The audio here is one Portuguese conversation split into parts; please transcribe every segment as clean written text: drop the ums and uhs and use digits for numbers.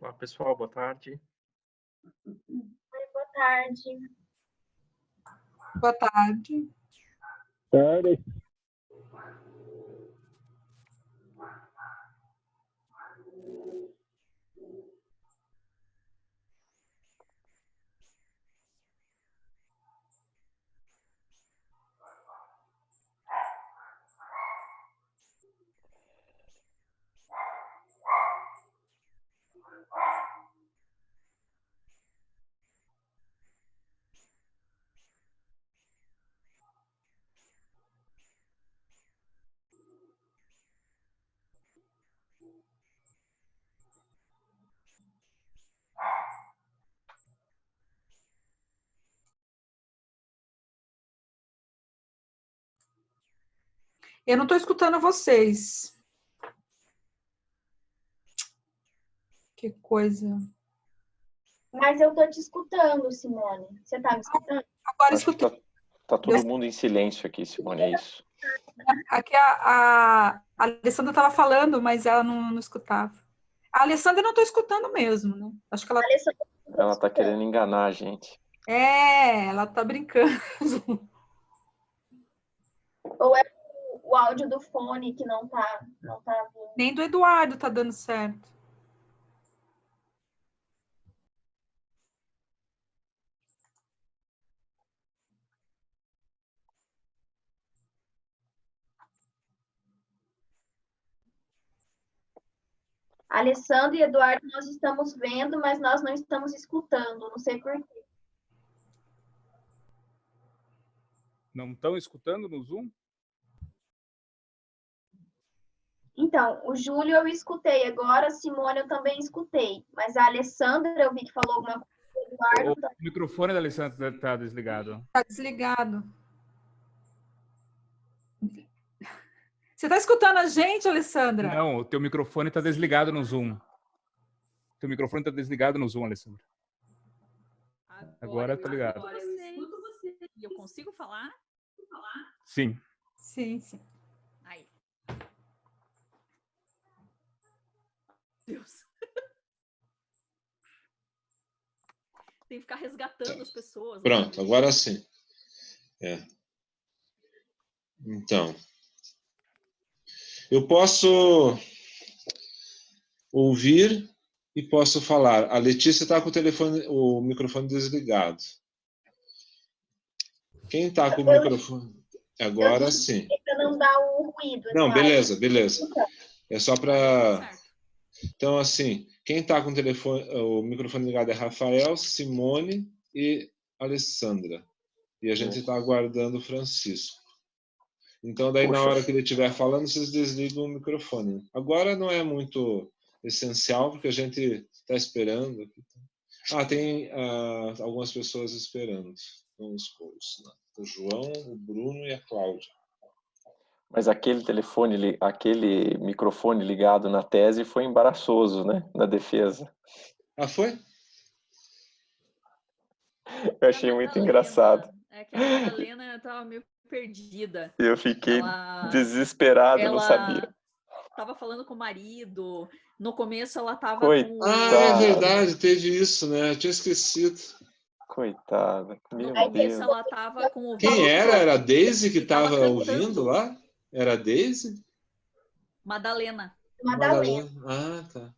Olá, pessoal, boa tarde. Boa tarde. Boa tarde. Tarde. Eu não estou escutando vocês. Que coisa. Mas eu tô te escutando, Simone. Você tá me escutando? Agora Acho que escutei. tá todo mundo em silêncio aqui, Simone, é isso? Aqui a Alessandra estava falando, mas ela não escutava. A Alessandra eu não estou escutando mesmo, né? Acho que ela. Alessandra, eu tô Ela te tá escutando. querendo enganar a gente. Ela tá brincando. Ou é o áudio do fone que não tá vindo? Nem do Eduardo tá dando certo. Alessandra e Eduardo, nós estamos vendo, mas nós não estamos escutando. Não sei por quê. Não estão escutando no Zoom? Então, o Júlio eu escutei. Agora, a Simone eu também escutei. Mas a Alessandra eu vi que falou alguma coisa. O Eduardo O microfone da Alessandra está desligado. Tá desligado. Você tá escutando a gente, Alessandra? Não, o teu microfone está desligado no Zoom. Teu microfone está desligado no Zoom, Alessandra. Agora tá ligado. Agora eu escuto você. E eu consigo falar? Sim. Sim. Aí. Deus. Tem que ficar resgatando as pessoas. Pronto, né? agora sim. Então, eu posso ouvir e posso falar. A Letícia está com o microfone desligado. Quem está com o microfone? Agora sim. para não dar um ruído, Não, Eduardo. beleza. É só para... Certo. Então, assim, quem está com o microfone ligado é Rafael, Simone e Alessandra. E a gente está aguardando o Francisco. Então, daí, na hora que ele estiver falando, vocês desligam o microfone. Agora não é muito essencial, porque a gente está esperando. Tem algumas pessoas esperando. Vamos pôr isso, né? O João, o Bruno e a Cláudia. Mas aquele microfone ligado na tese foi embaraçoso, né? Na defesa. Ah, foi? Eu achei muito engraçado. É que a Madalena estava meio perdida. Eu fiquei Ela- desesperado, não Ela sabia. estava falando com o marido. No começo ela estava Coitada. com... É verdade, teve isso, né? Eu tinha esquecido. Coitada. No Meu começo Deus. ela estava com o Quem era? Era a Daisy que E tava estava cantando. ouvindo lá? Era a Daisy? Madalena. Madalena. Ah, tá.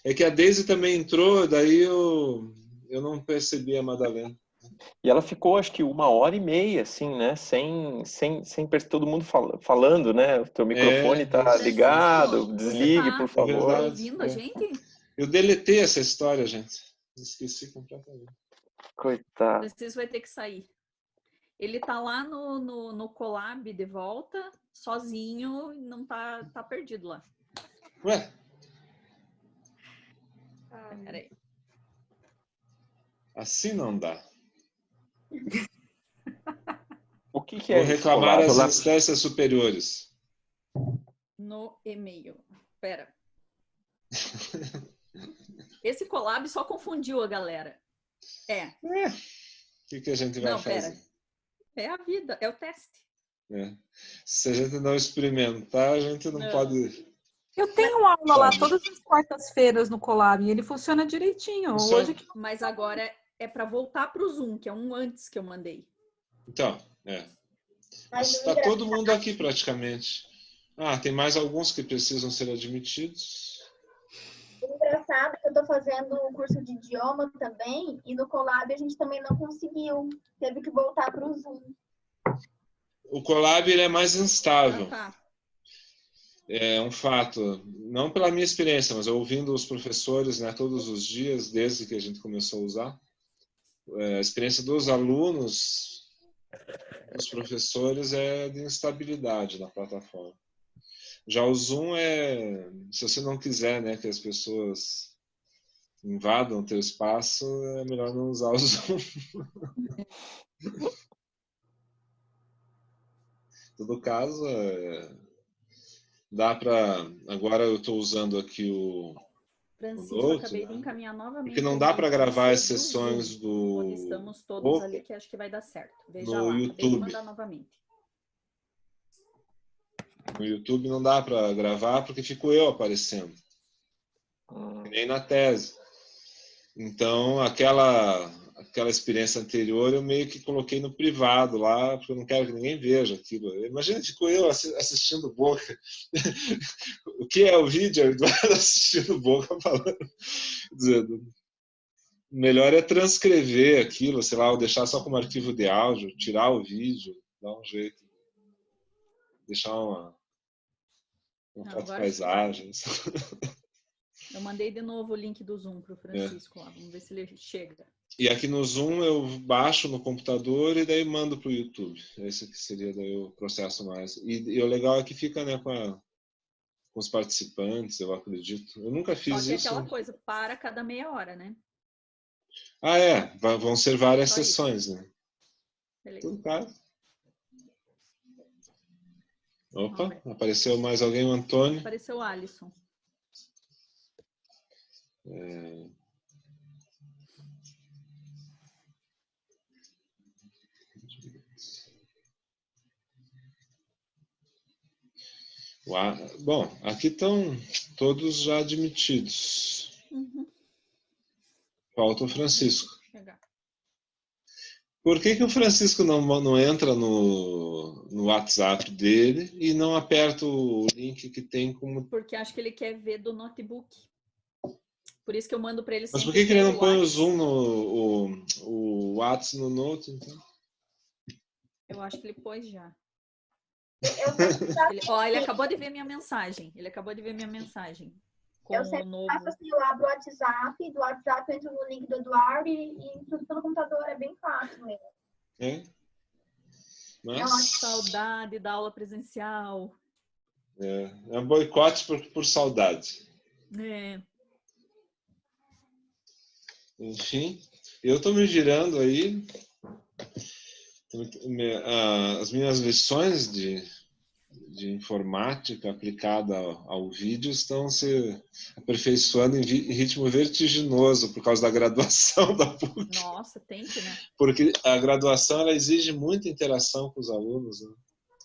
É que a Daisy também entrou, daí eu não percebi a Madalena. E ela ficou, acho que 1h30, assim, né? Sem todo mundo falando, né? O teu microfone tá Francisco, ligado, você desligue, tá por favor. verdade. ouvindo a gente? Eu deletei essa história, gente. Esqueci completamente. Coitado. Preciso vai ter que sair. Ele tá lá no Colab de volta, sozinho, e não tá perdido lá. Ué, Peraí. assim não dá. O que Vou é esse reclamar colado às lá? instâncias superiores. No e-mail. Pera. Esse Colab só confundiu a galera. O que a gente vai Não, fazer? pera. É a vida, é o teste. Se a gente não experimentar, a gente não pode... Eu tenho aula lá todas as quartas-feiras no Colab e ele funciona direitinho. Isso Hoje que Mas agora é para voltar para o Zoom, que é um antes que eu mandei. Então, Mas está todo mundo aqui praticamente. Tem mais alguns que precisam ser admitidos. o engraçado é que eu estou fazendo um curso de idioma também, e no Colab a gente também não conseguiu. Teve que voltar para o Zoom. O Colab ele é mais instável. Ah, tá. É um fato. Não pela minha experiência, mas eu ouvindo os professores, né, todos os dias, desde que a gente começou a usar. A experiência dos alunos, dos professores, é de instabilidade na plataforma. Já o Zoom se você não quiser, né, que as pessoas invadam o teu espaço, é melhor não usar o Zoom. Em todo caso, dá para... Agora eu estou usando aqui o Francisco, Note, acabei de encaminhar novamente. porque não dá para gravar as do sessões Zoom, onde estamos todos ali, que acho que vai dar certo. Veja no lá, acabei de YouTube. mandar novamente. No YouTube não dá para gravar porque fico eu aparecendo. Que nem na tese. Então, aquela experiência anterior eu meio que coloquei no privado lá, porque eu não quero que ninguém veja aquilo. Imagina, fico eu assistindo Boca. O que é o vídeo? Eduardo assistindo Boca falando. Dizendo, melhor é transcrever aquilo, sei lá, ou deixar só como arquivo de áudio, tirar o vídeo, dar um jeito. Deixar uma foto de paisagens. Eu mandei de novo o link do Zoom para o Francisco lá. Vamos ver se ele chega. E aqui no Zoom eu baixo no computador e daí mando para o YouTube. Esse aqui seria daí o processo mais. E o legal é que fica, né, com os participantes, eu acredito. Eu nunca fiz Só que isso. aquela coisa, para cada meia hora, né? Vão ser várias Só sessões, isso. né? Beleza. Tudo claro. Opa, apareceu mais alguém, o Antônio. Apareceu o Alisson. Bom, aqui estão todos já admitidos. Falta o Francisco. Por que o Francisco não entra no WhatsApp dele e não aperta o link que tem como... Porque acho que ele quer ver do notebook. Por isso que eu mando para ele sempre. Mas por que ele não põe o Zoom o WhatsApp no Note, então? Eu acho que ele pôs já. Eu ele acabou de ver minha mensagem. Eu sempre faço assim, eu abro o WhatsApp, do WhatsApp eu entro no link do Eduardo e tudo pelo computador, é bem fácil mesmo. Mas... Saudade da aula presencial. É um boicote por saudade. Enfim, eu estou me girando aí. As minhas lições de informática aplicada ao vídeo estão se aperfeiçoando em ritmo vertiginoso por causa da graduação da PUC. Nossa, tem que, né? Porque a graduação ela exige muita interação com os alunos, né?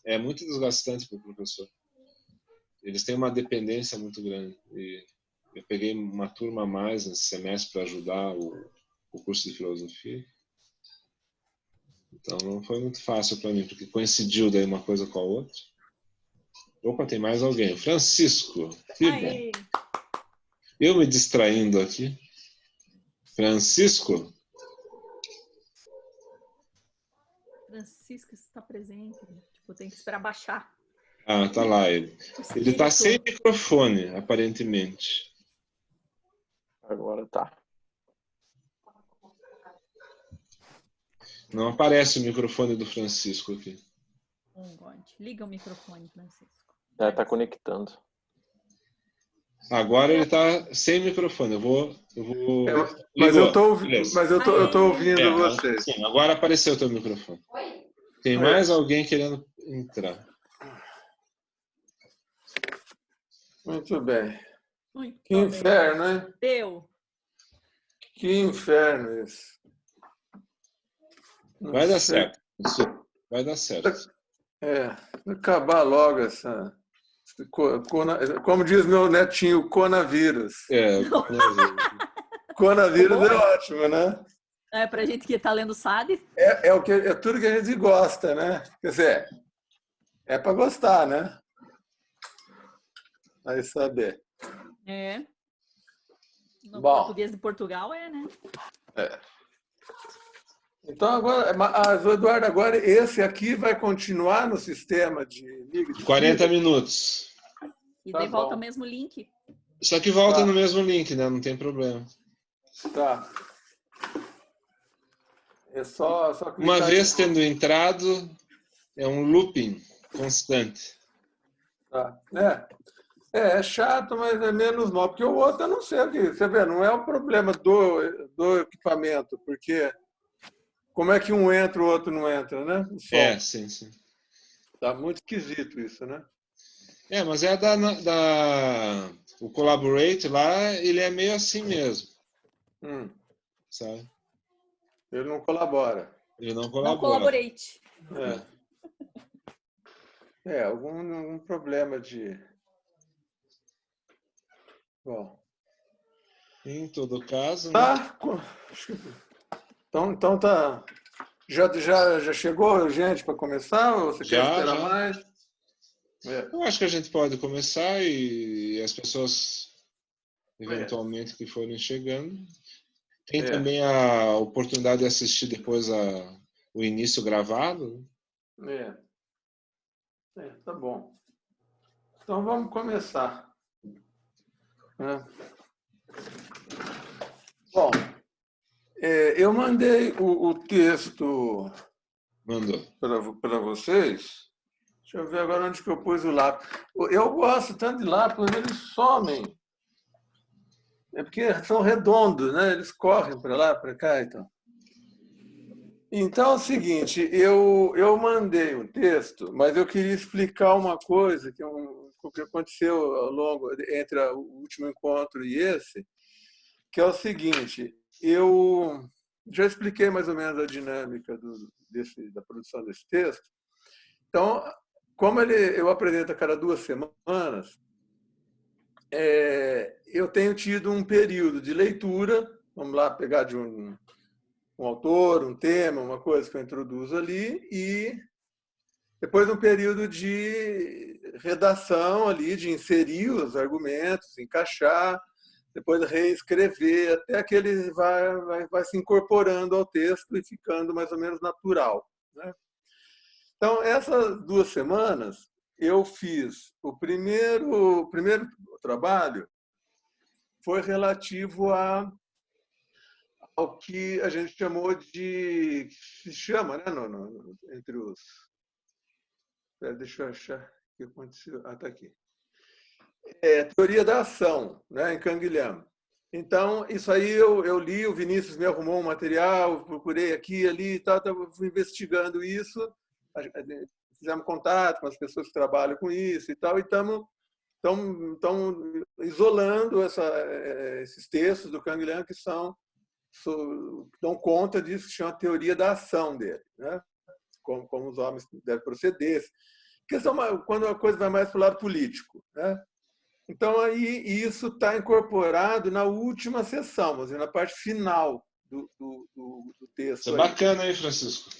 É muito desgastante para o professor. Eles têm uma dependência muito grande. E eu peguei uma turma a mais nesse semestre para ajudar o curso de filosofia. Então não foi muito fácil para mim, porque coincidiu daí uma coisa com a outra. Opa, tem mais alguém. Francisco. Que bom. Eu me distraindo aqui. Francisco. Francisco está presente. Tipo, tem que esperar baixar. Tá lá ele. Ele está sem microfone, aparentemente. Agora tá. Não aparece o microfone do Francisco aqui. Liga o microfone, Francisco. Tá conectando. Agora ele está sem microfone. Eu vou... Mas eu tô ouvindo você. Sim, agora apareceu o teu microfone. Tem mais alguém querendo entrar. Muito bem. Que inferno, hein? Deu. Que inferno isso. Vai dar certo. Vai dar certo. Acabar logo essa Como diz meu netinho, coronavírus. Coronavírus. Coronavírus é ótimo, né? É pra gente que está lendo SAD. É tudo que a gente gosta, né? Quer dizer, é para gostar, né? Aí saber. No português de Portugal né? Então, agora, Eduardo, agora esse aqui vai continuar no sistema de liga de 40 minutos. E daí volta o mesmo link. Só que volta no mesmo link, né? Não tem problema. Tá. É só uma vez tendo entrado, é um looping constante. Tá. É chato, mas é menos mal, porque o outro eu não sei o que. Você vê, não é o problema do equipamento, porque como é que um entra e o outro não entra, né? Sim, sim. Tá muito esquisito isso, né? Mas o Collaborate lá, ele é meio assim mesmo. Sabe? Ele não colabora. Ele não colabora. Não Collaborate. Algum problema de... Bom. Em todo caso... Tá. Então tá... Já chegou gente para começar? Ou você quer esperar mais? Eu acho que a gente pode começar e as pessoas, eventualmente, que forem chegando. Tem também a oportunidade de assistir depois o início gravado. Tá bom. Então vamos começar. Bom, eu mandei o texto para vocês. Deixa eu ver agora onde que eu pus o lápis. Eu gosto tanto de lápis, mas eles somem. É porque são redondos, né? Eles correm para lá, para cá e tal. Então é o seguinte, eu mandei um texto, mas eu queria explicar uma coisa que aconteceu ao longo entre o último encontro e esse, que é o seguinte, eu já expliquei mais ou menos a dinâmica da produção desse texto. Então, como eu apresento a cada 2 semanas, eu tenho tido um período de leitura, vamos lá pegar de um autor, um tema, uma coisa que eu introduzo ali, e depois um período de redação ali, de inserir os argumentos, encaixar, depois reescrever, até que ele vai se incorporando ao texto e ficando mais ou menos natural, né? Então, essas 2 semanas, eu fiz o primeiro trabalho foi relativo ao que a gente chamou de... se chama, né? Entre os... Deixa eu achar o que aconteceu. Está aqui. Teoria da ação, né, em Canguilhem. Então, isso aí eu li, o Vinícius me arrumou um material, procurei aqui, ali, fui investigando isso, fizemos contato com as pessoas que trabalham com isso e tal, e estão isolando esses textos do Canguilhem que dão conta disso, que chama teoria da ação dele, né? Como os homens devem proceder. Quando a coisa vai mais para o lado político, né? Então, aí isso está incorporado na última sessão, vamos dizer, na parte final do texto. Isso é bacana, hein, Francisco?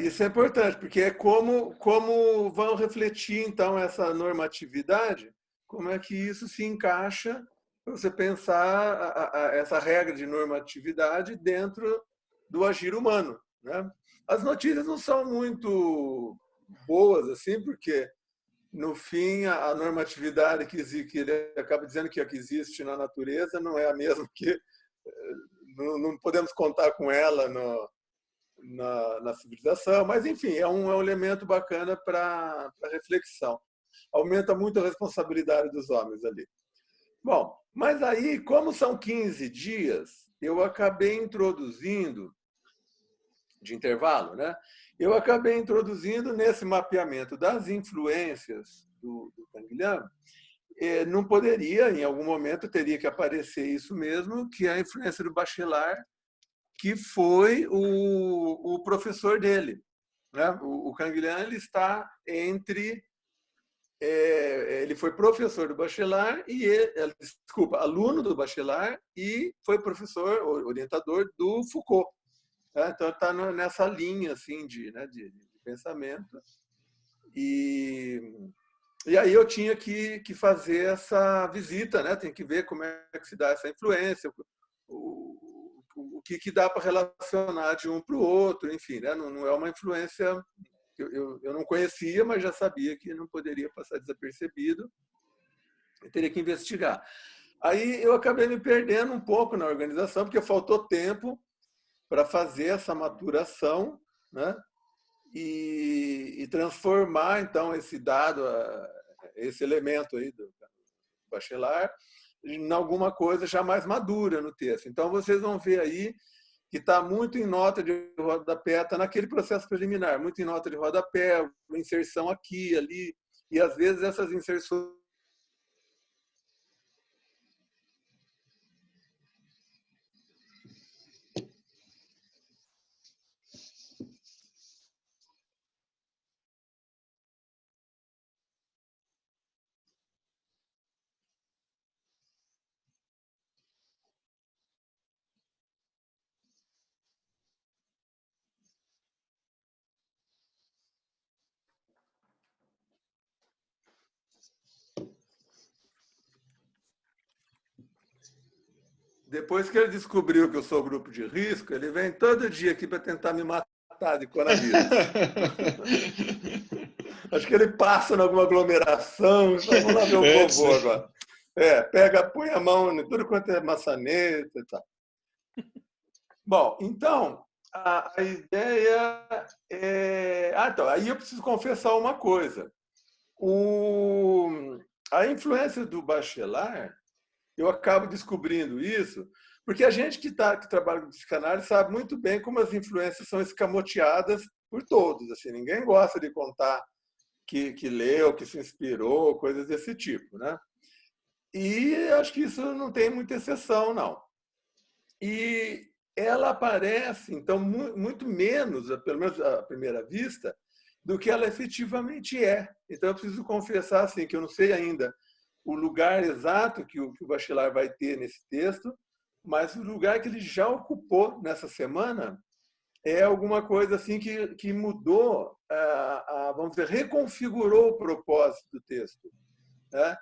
Isso é importante, porque é como vão refletir, então, essa normatividade, como é que isso se encaixa para você pensar essa regra de normatividade dentro do agir humano, né? As notícias não são muito boas, assim, porque, no fim, a normatividade que ele acaba dizendo que existe na natureza não é a mesma que... Não podemos contar com ela na civilização, mas, enfim, é um elemento bacana para reflexão. Aumenta muito a responsabilidade dos homens ali. Bom, mas aí, como são 15 dias, eu acabei introduzindo, de intervalo, né? Eu acabei introduzindo nesse mapeamento das influências do Canguilhem, não poderia, em algum momento, teria que aparecer isso mesmo, que é a influência do Bachelard, que foi o professor dele, né? O Canguilhem, ele está entre ele foi professor do Bachelard e aluno do Bachelard e foi professor, orientador do Foucault. Então está nessa linha assim de pensamento. E aí eu tinha que fazer essa visita, né? Tem que ver como é que se dá essa influência, o que dá para relacionar de um para o outro, enfim, né? Não é uma influência que eu não conhecia, mas já sabia que não poderia passar desapercebido, eu teria que investigar. Aí eu acabei me perdendo um pouco na organização, porque faltou tempo para fazer essa maturação, né? E transformar, então, esse dado, esse elemento aí do Bachelard, em alguma coisa já mais madura no texto. Então, vocês vão ver aí que está muito em nota de rodapé, está naquele processo preliminar, muito em nota de rodapé, inserção aqui, ali, e às vezes essas inserções depois que ele descobriu que eu sou grupo de risco, ele vem todo dia aqui para tentar me matar de coronavírus. Acho que ele passa em alguma aglomeração. Vamos lá ver o vovô agora. Põe a mão em tudo quanto é maçaneta e tal. Bom, então, a ideia é... então, aí eu preciso confessar uma coisa. A influência do Bachelard, eu acabo descobrindo isso, porque a gente que trabalha com psicanálise sabe muito bem como as influências são escamoteadas por todos. Assim, ninguém gosta de contar que leu, que se inspirou, coisas desse tipo, né? E acho que isso não tem muita exceção, não. E ela aparece, então, muito menos, pelo menos à primeira vista, do que ela efetivamente é. Então, eu preciso confessar assim, que eu não sei ainda o lugar exato que o Bachelard vai ter nesse texto, mas o lugar que ele já ocupou nessa semana é alguma coisa assim que mudou, vamos dizer, reconfigurou o propósito do texto, né?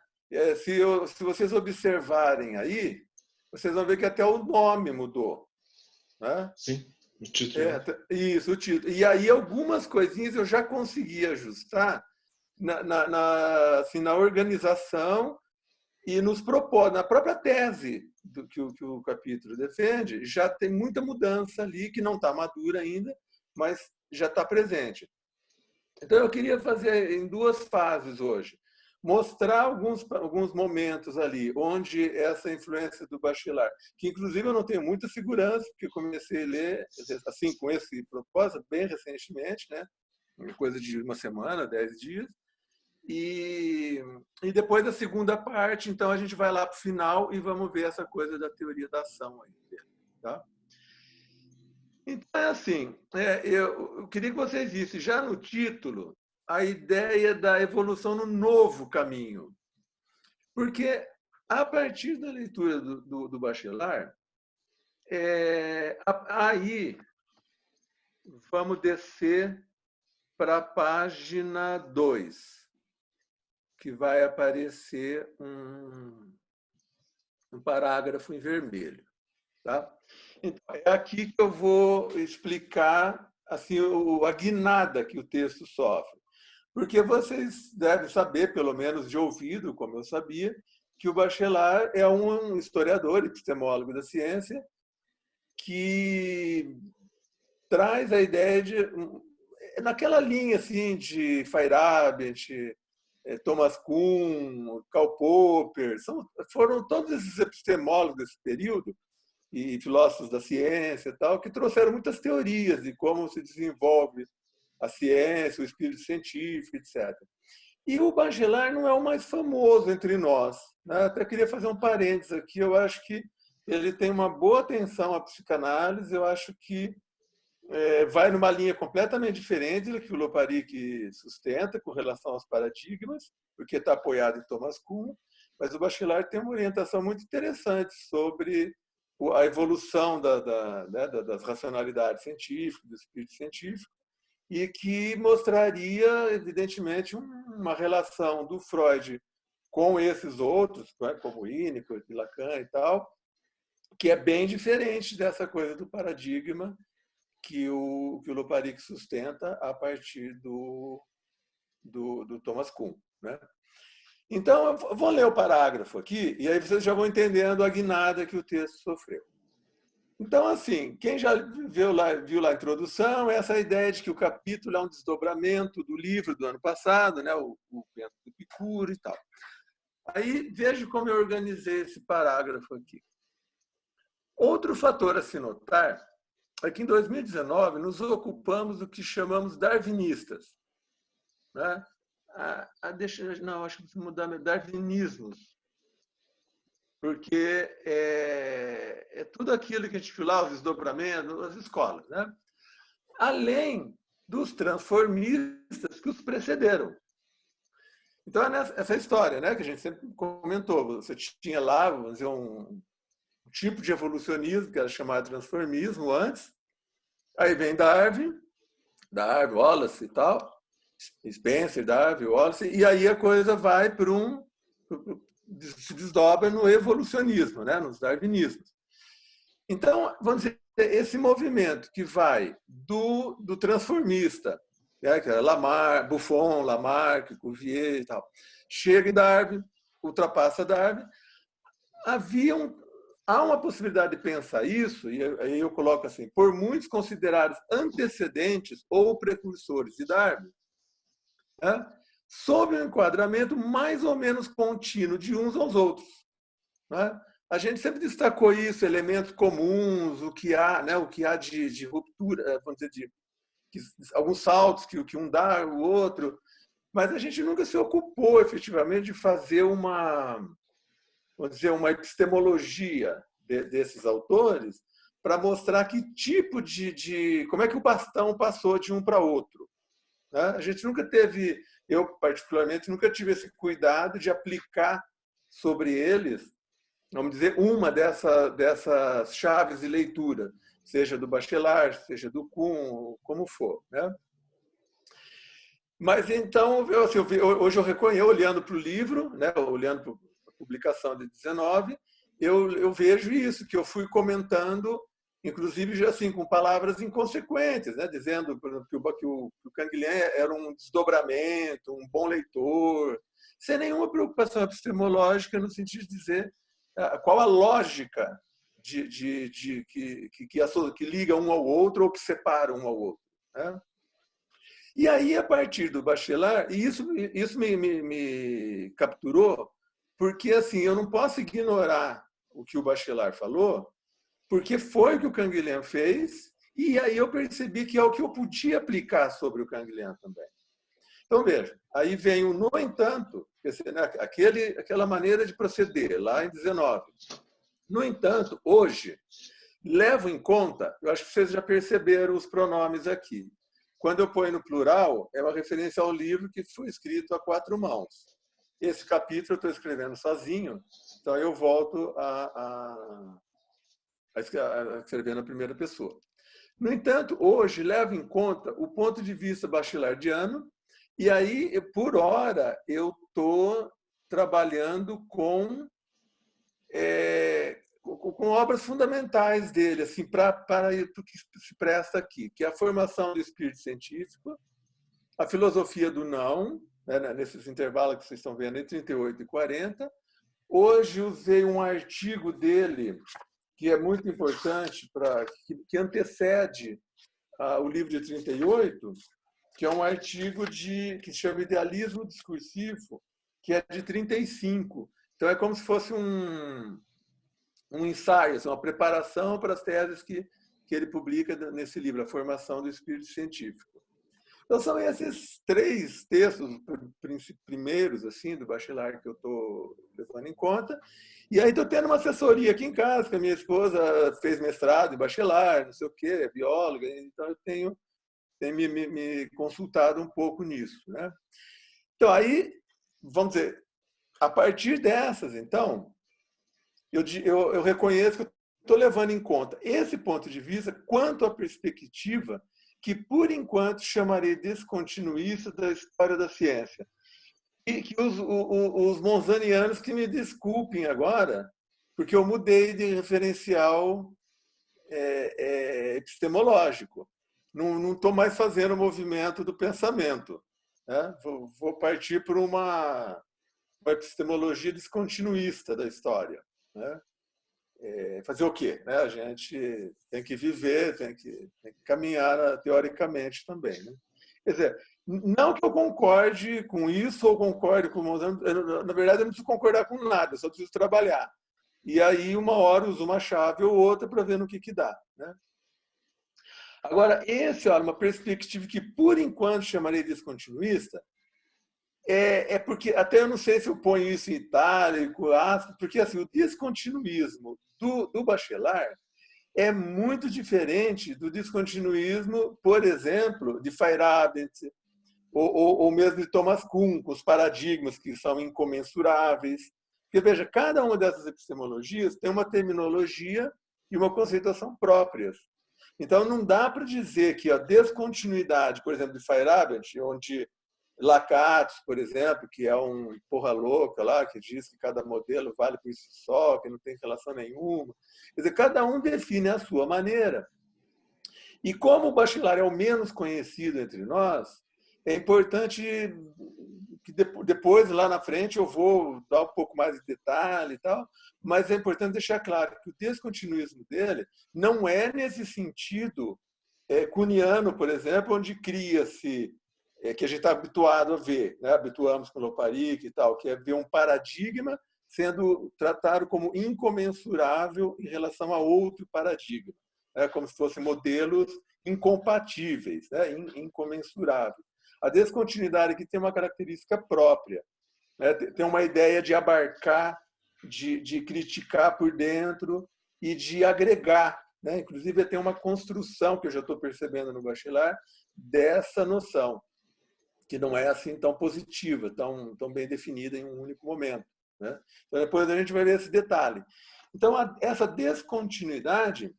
Se vocês observarem aí, vocês vão ver que até o nome mudou, né? Sim, o título. Isso, o título. E aí algumas coisinhas eu já consegui ajustar na organização e nos propósitos, na própria tese que o capítulo defende, já tem muita mudança ali, que não está madura ainda, mas já está presente. Então, eu queria fazer em duas fases hoje. Mostrar alguns momentos ali, onde essa influência do Bachelard, que inclusive eu não tenho muita segurança, porque comecei a ler assim, com esse propósito bem recentemente, né? Coisa de uma semana, 10 dias. E depois da segunda parte, então, a gente vai lá para o final e vamos ver essa coisa da teoria da ação aí. Tá? Então, é assim, eu queria que vocês vissem já no título a ideia da evolução no novo caminho. Porque, a partir da leitura do Bachelard, aí vamos descer para a página 2. Que vai aparecer um parágrafo em vermelho. Tá? Então, é aqui que eu vou explicar assim, a guinada que o texto sofre. Porque vocês devem saber, pelo menos de ouvido, como eu sabia, que o Bachelard é um historiador, epistemólogo da ciência, que traz a ideia de... naquela linha assim, de Feyerabend, Thomas Kuhn, Karl Popper, foram todos esses epistemólogos desse período e filósofos da ciência e tal, que trouxeram muitas teorias de como se desenvolve a ciência, o espírito científico, etc. E o Bachelard não é o mais famoso entre nós, né? Até queria fazer um parênteses aqui, eu acho que ele tem uma boa atenção à psicanálise, eu acho que vai numa linha completamente diferente do que o Loparic sustenta com relação aos paradigmas, porque está apoiado em Thomas Kuhn, mas o Bachelard tem uma orientação muito interessante sobre a evolução das racionalidades científicas, do espírito científico, e que mostraria, evidentemente, uma relação do Freud com esses outros, como Winnicott, Lacan e tal, que é bem diferente dessa coisa do paradigma que o Loparic sustenta a partir do Thomas Kuhn, né? Então, eu vou ler o parágrafo aqui, e aí vocês já vão entendendo a guinada que o texto sofreu. Então, assim, quem já viu lá a introdução, essa ideia de que o capítulo é um desdobramento do livro do ano passado, né, o Vento do Epicuro e tal. Aí, veja como eu organizei esse parágrafo aqui. Outro fator a se notar é que, em 2019, nos ocupamos do que chamamos darwinistas, né? Acho que vou mudar darwinismos, porque é tudo aquilo que a gente viu lá, os desdobramentos, as escolas, né? Além dos transformistas que os precederam. Então, é essa história, né, que a gente sempre comentou. Você tinha lá, vamos dizer, um tipo de evolucionismo que era chamado transformismo antes, aí vem Darwin, Wallace e tal, Spencer, Darwin, Wallace, e aí a coisa vai se desdobra no evolucionismo, né, nos darwinismos. Então, vamos dizer, esse movimento que vai do transformista, né, que era Buffon, Lamarck, Cuvier e tal, chega em Darwin, ultrapassa Darwin, há uma possibilidade de pensar isso, e aí eu coloco assim, por muitos considerados antecedentes ou precursores de Darwin, né, sob um enquadramento mais ou menos contínuo de uns aos outros, né? A gente sempre destacou isso, elementos comuns, o que há, né, de ruptura, vamos dizer, alguns saltos que um dá o outro, mas a gente nunca se ocupou efetivamente de fazer vamos dizer, uma epistemologia desses autores para mostrar que tipo como é que o bastão passou de um para outro, né? A gente nunca teve, eu particularmente nunca tive esse cuidado de aplicar sobre eles, vamos dizer, uma dessas chaves de leitura, seja do Bachelard, seja do Kuhn, como for, né? Mas então, hoje eu reconheço, olhando para o livro, né, olhando para a publicação de 19, eu vejo isso, que eu fui comentando, inclusive assim, com palavras inconsequentes, né, dizendo que o Canguilhem era um desdobramento, um bom leitor, sem nenhuma preocupação epistemológica no sentido de dizer qual a lógica que liga um ao outro ou que separa um ao outro, né? E aí, a partir do Bachelard, e isso me capturou, porque assim, eu não posso ignorar o que o Bachelard falou, porque foi o que o Canguilhem fez, e aí eu percebi que é o que eu podia aplicar sobre o Canguilhem também. Então, veja, aí vem o no entanto, aquela maneira de proceder, lá em 19. No entanto, hoje, levo em conta, eu acho que vocês já perceberam os pronomes aqui. Quando eu ponho no plural, é uma referência ao livro que foi escrito a 4 mãos. Esse capítulo eu estou escrevendo sozinho, então eu volto a escrever na primeira pessoa. No entanto, hoje, levo em conta o ponto de vista bachelardiano, e aí, por hora, eu estou trabalhando com obras fundamentais dele, assim, para o que se presta aqui, que é a formação do espírito científico, a filosofia do não, né, nesses intervalos que vocês estão vendo, entre 38 e 40. Hoje usei um artigo dele, que é muito importante, que antecede o livro de 38, que é um artigo que se chama Idealismo Discursivo, que é de 35. Então, é como se fosse um ensaio, assim, uma preparação para as teses que ele publica nesse livro, A Formação do Espírito Científico. Então, são esses 3 textos primeiros assim do Bachelard que eu estou levando em conta. E aí estou tendo uma assessoria aqui em casa, que a minha esposa fez mestrado em Bachelard, não sei o quê, é bióloga, então eu tenho me consultado um pouco nisso, né? Então, aí, vamos dizer, a partir dessas, então, eu reconheço que eu estou levando em conta esse ponto de vista quanto à perspectiva que, por enquanto, chamarei descontinuísta da história da ciência. E que os monzanianos que me desculpem agora, porque eu mudei de referencial epistemológico. Não estou mais fazendo o movimento do pensamento, né? Vou partir para uma epistemologia descontinuísta da história, né? Fazer o quê? Né? A gente tem que viver, tem que caminhar teoricamente também, né? Quer dizer, não que eu concorde com isso ou concorde com o na verdade, eu não preciso concordar com nada, eu só preciso trabalhar. E aí, uma hora, uso uma chave ou outra para ver no que dá, né? Agora, olha, uma perspectiva que, por enquanto, chamarei descontinuísta, porque, até eu não sei se eu ponho isso em itálico, aspas, porque assim, o descontinuísmo do Bachelard é muito diferente do descontinuísmo, por exemplo, de Feyerabend, ou mesmo de Thomas Kuhn, com os paradigmas que são incomensuráveis. Porque, veja, cada uma dessas epistemologias tem uma terminologia e uma conceituação próprias. Então, não dá para dizer que a descontinuidade, por exemplo, de Feyerabend, onde Lacatus, por exemplo, que é um porra louca lá, que diz que cada modelo vale por si só, que não tem relação nenhuma. Quer dizer, cada um define a sua maneira. E como o Bachelard é o menos conhecido entre nós, é importante que depois, lá na frente, eu vou dar um pouco mais de detalhe e tal, mas é importante deixar claro que o descontinuísmo dele não é nesse sentido kuhniano, por exemplo, onde cria-se, que a gente está habituado a ver, né? Habituamos com Loparic e tal, que é ver um paradigma sendo tratado como incomensurável em relação a outro paradigma, né? Como se fossem modelos incompatíveis, né? Incomensuráveis. A descontinuidade aqui tem uma característica própria, né? Tem uma ideia de abarcar, de criticar por dentro e de agregar, né? Inclusive, tem uma construção que eu já estou percebendo no Bachelard dessa noção, que não é assim tão positiva, tão bem definida em um único momento, né? Então, depois a gente vai ver esse detalhe. Então, essa descontinuidade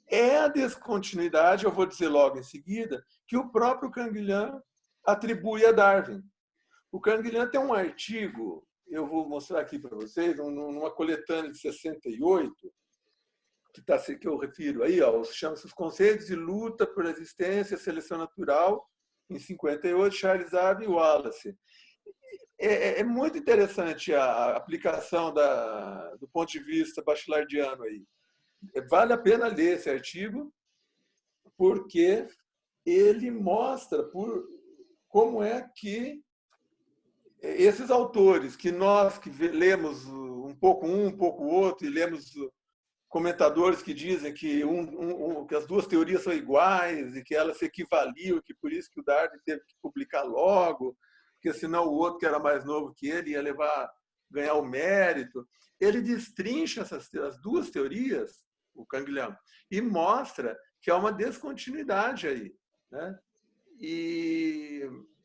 é a descontinuidade, eu vou dizer logo em seguida, que o próprio Canguilhem atribui a Darwin. O Canguilhem tem um artigo, eu vou mostrar aqui para vocês, numa coletânea de 68, que eu refiro aí, chama-se Os Conceitos de Luta por Existência e Seleção Natural, em 58, Charles Darwin e Wallace. É muito interessante a aplicação do ponto de vista bachelardiano aí. Vale a pena ler esse artigo, porque ele mostra como é que esses autores, que nós que lemos um pouco o outro, e lemos comentadores que dizem que as duas teorias são iguais e que elas se equivaliam, que por isso que o Darwin teve que publicar logo, porque senão o outro, que era mais novo que ele, ia ganhar o mérito. Ele destrincha as duas teorias, o Canguilhem, e mostra que há uma descontinuidade aí, né? E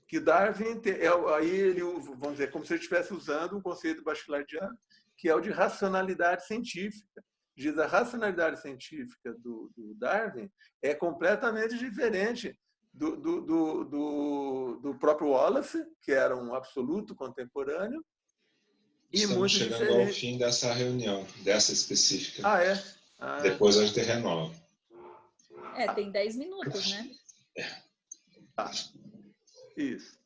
que Darwin, aí ele, vamos dizer, como se ele estivesse usando um conceito bachelardiano, que é o de racionalidade científica. Diz a racionalidade científica do Darwin é completamente diferente do próprio Wallace, que era um absoluto contemporâneo. Estamos chegando ao fim dessa reunião, dessa específica. Depois a gente renova. Tem 10 minutos, né? Isso.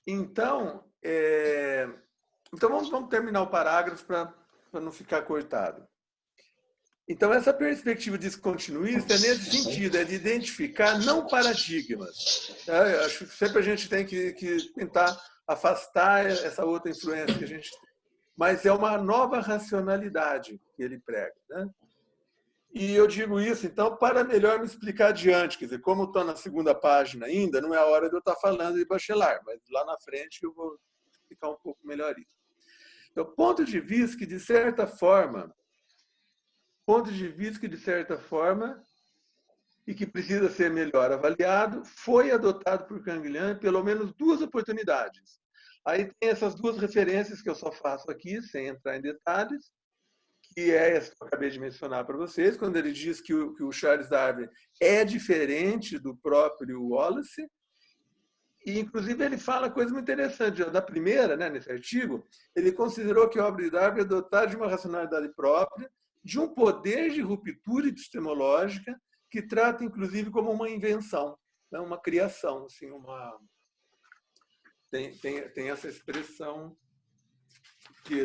Então, vamos terminar o parágrafo para não ficar cortado. Então, essa perspectiva descontinuísta é nesse sentido, é de identificar não paradigmas. Eu acho que sempre a gente tem que tentar afastar essa outra influência que a gente tem. Mas é uma nova racionalidade que ele prega, né? E eu digo isso, então, para melhor me explicar adiante. Quer dizer, como eu estou na segunda página ainda, não é a hora de eu estar falando de Bachelard, mas lá na frente eu vou explicar um pouco melhor isso. Então, ponto de vista que, de certa forma, e que precisa ser melhor avaliado, foi adotado por Canguilhem em pelo menos 2 oportunidades. Aí tem essas 2 referências que eu só faço aqui, sem entrar em detalhes, que é essa que eu acabei de mencionar para vocês, quando ele diz que o Charles Darwin é diferente do próprio Wallace. E, inclusive, ele fala coisa muito interessante. Da primeira, né, nesse artigo, ele considerou que a obra de Darwin é dotada de uma racionalidade própria, de um poder de ruptura epistemológica, que trata, inclusive, como uma invenção, né, uma criação. Assim, tem essa expressão que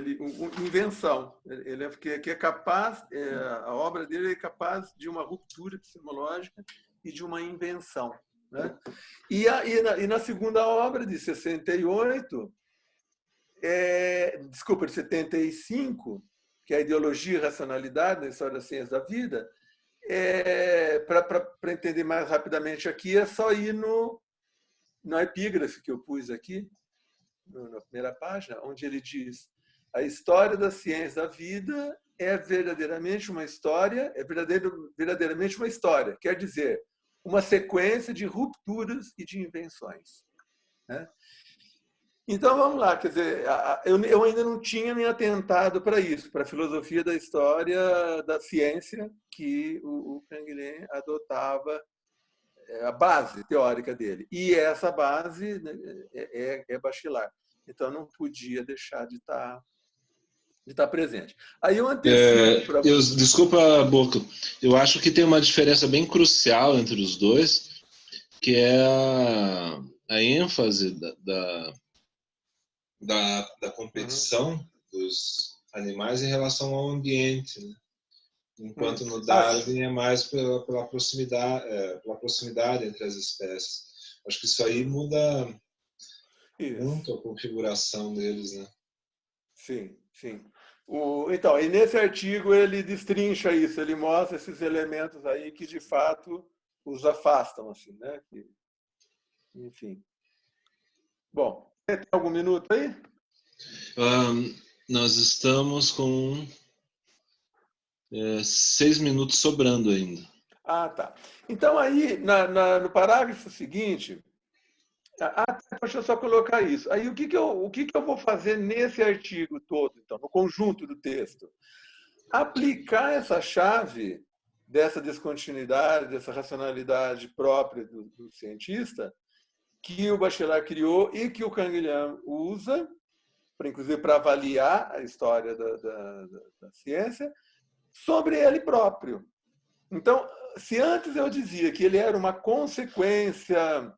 invenção. Ele que é capaz, a obra dele é capaz de uma ruptura epistemológica e de uma invenção. Né? E na segunda obra, de 68, de 75, que é a Ideologia e Racionalidade na História da Ciência da Vida, para entender mais rapidamente aqui, é só ir na epígrafe que eu pus aqui, na primeira página, onde ele diz: a história da ciência da vida é verdadeiramente uma história, quer dizer, uma sequência de rupturas e de invenções. Né? Então, vamos lá. Quer dizer, eu ainda não tinha me atentado para isso, para a filosofia da história da ciência que o Canguilhem adotava, a base teórica dele. E essa base, né, é Bachelard. Então, não podia deixar de estar presente. Aí eu antecipo... Desculpa, Boca. Eu acho que tem uma diferença bem crucial entre os dois, que é a ênfase da competição dos animais em relação ao ambiente, né? Enquanto no Darwin é mais pela proximidade entre as espécies. Acho que isso aí muda muito a configuração deles, né? Sim, sim. Então, e nesse artigo ele destrincha isso, ele mostra esses elementos aí que de fato os afastam, assim, né? Enfim. Bom, tem algum minuto aí? Nós estamos com 6 minutos sobrando ainda. Ah, tá. Então aí, no parágrafo seguinte, deixa eu só colocar isso. Aí o que eu vou fazer nesse artigo todo, então, no conjunto do texto? Aplicar essa chave dessa descontinuidade, dessa racionalidade própria do cientista, que o Bachelard criou e que o Canguilhem usa, inclusive para avaliar a história da ciência, sobre ele próprio. Então, se antes eu dizia que ele era uma consequência,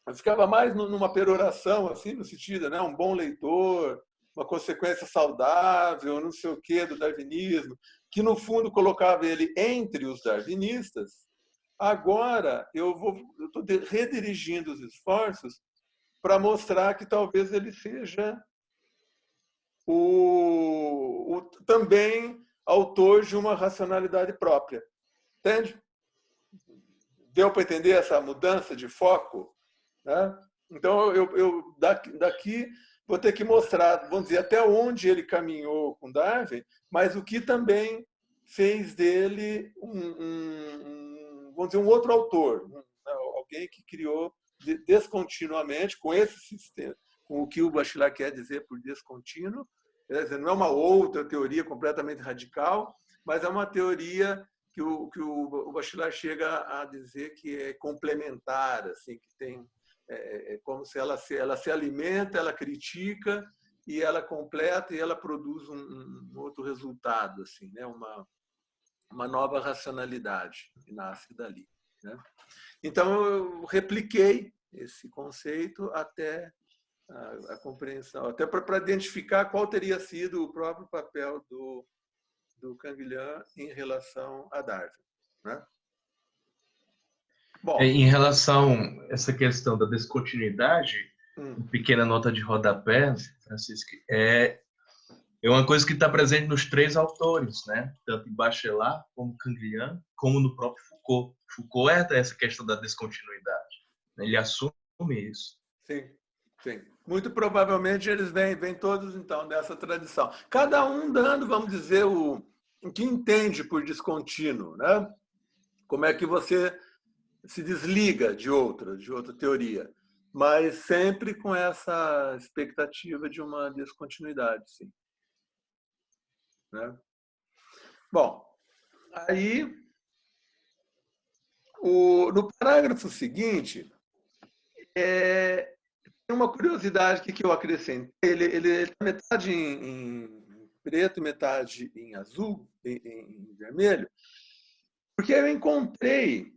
eu ficava mais numa peroração, assim, no sentido, né, um bom leitor, uma consequência saudável, não sei o quê, do darwinismo, que no fundo colocava ele entre os darwinistas. Agora eu estou redirigindo os esforços para mostrar que talvez ele seja também autor de uma racionalidade própria. Entende? Deu para entender essa mudança de foco? Né? Então, eu daqui vou ter que mostrar, vamos dizer, até onde ele caminhou com Darwin, mas o que também fez dele vamos dizer, um outro autor, alguém que criou descontinuamente, com esse sistema, com o que o Bachelard quer dizer por descontínuo. Não é uma outra teoria completamente radical, mas é uma teoria que o Bachelard chega a dizer que é complementar, assim, que tem como se ela se alimenta, ela critica e ela completa e ela produz um outro resultado, assim, né? Uma nova racionalidade que nasce dali, né? Então eu repliquei esse conceito até a compreensão, até para identificar qual teria sido o próprio papel do Canguilhem em relação a Darwin, né? Bom, em relação a essa questão da descontinuidade, uma pequena nota de rodapé, Francisco, É uma coisa que está presente nos três autores, né? Tanto em Bachelard, como Canguilhem, como no próprio Foucault. Foucault é essa questão da descontinuidade. Ele assume isso. Sim, sim. Muito provavelmente eles vêm todos, então, dessa tradição. Cada um dando, vamos dizer, o que entende por descontínuo, né? Como é que você se desliga de outra teoria, mas sempre com essa expectativa de uma descontinuidade, sim. Né? Bom, aí, no parágrafo seguinte, tem uma curiosidade que eu acrescentei. Ele está metade em preto, metade em azul, em vermelho, porque eu encontrei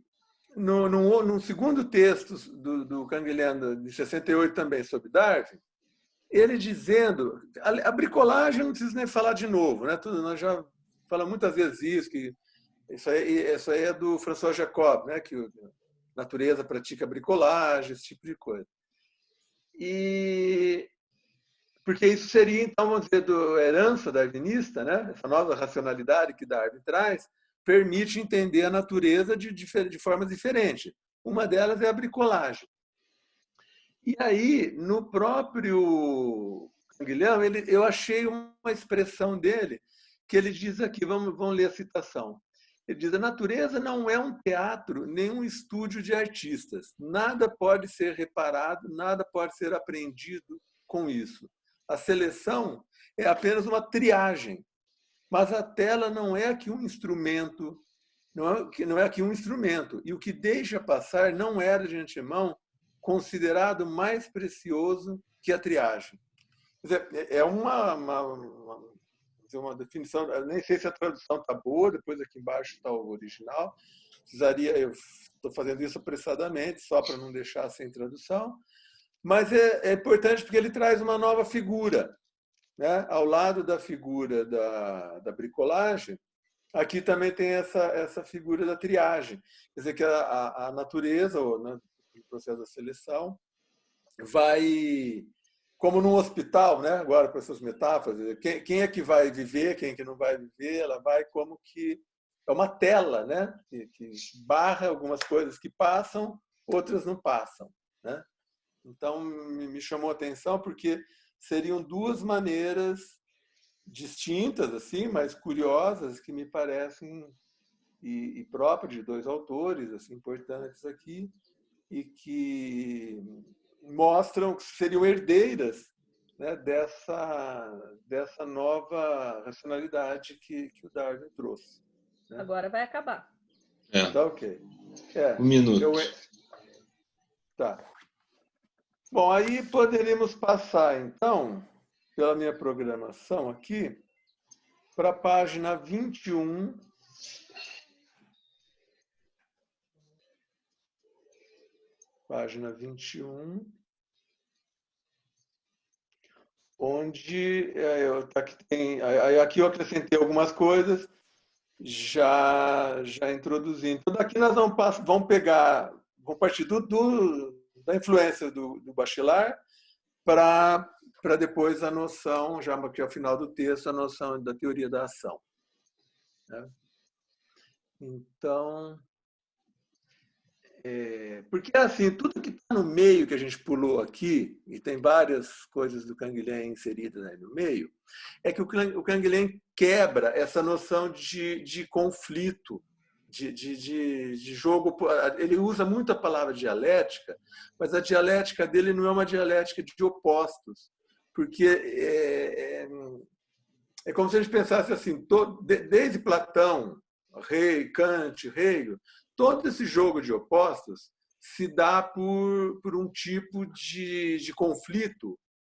no segundo texto do Canguilhem, de 68 também, sobre Darwin, ele dizendo, a bricolagem não preciso nem falar de novo, né? Nós já falamos muitas vezes isso, que isso aí é do François Jacob, né? Que a natureza pratica bricolagem, esse tipo de coisa. Porque isso seria, então, vamos dizer, da herança darwinista, né? Essa nova racionalidade que Darwin traz, permite entender a natureza de formas diferentes. Uma delas é a bricolagem. E aí, no próprio Canguilhem, eu achei uma expressão dele, que ele diz aqui, vamos ler a citação. Ele diz, a natureza não é um teatro, nem um estúdio de artistas. Nada pode ser reparado, nada pode ser aprendido com isso. A seleção é apenas uma triagem. Mas a tela não é aqui um instrumento, não é aqui um instrumento. E o que deixa passar não era, de antemão, considerado mais precioso que a triagem. Quer dizer, é uma definição, nem sei se a tradução está boa, depois aqui embaixo está o original. Eu estou fazendo isso apressadamente, só para não deixar sem tradução. Mas é importante porque ele traz uma nova figura. Né? Ao lado da figura da bricolagem, aqui também tem essa figura da triagem. Quer dizer, que a natureza, no processo da seleção, vai, como num hospital, né? Agora, para essas metáforas, quem é que vai viver, quem é que não vai viver, ela vai como que... É uma tela, né? Que barra algumas coisas que passam, outras não passam. Né? Então, me chamou a atenção porque seriam duas maneiras distintas, assim, mas curiosas, que me parecem e próprias de dois autores assim, importantes aqui, e que mostram que seriam herdeiras, né, dessa nova racionalidade que o Darwin trouxe. Né? Agora vai acabar. Tá ok. Um minuto. Tá. Bom, aí poderíamos passar, então, pela minha programação aqui, para a página 21. Página 21. Onde aqui eu acrescentei algumas coisas, já introduzindo. Então, daqui nós vamos partir da influência do Bachelard para depois a noção, já aqui ao final do texto, a noção da teoria da ação. Né? Então, porque assim, tudo que está no meio que a gente pulou aqui, e tem várias coisas do Canguilhem inseridas aí no meio, é que o Canguilhem quebra essa noção de conflito, de jogo. Ele usa muito a palavra dialética, mas a dialética dele não é uma dialética de opostos, porque é como se a gente pensasse assim, desde Platão, Kant, Hegel, todo esse jogo de opostos se dá por um tipo de conflito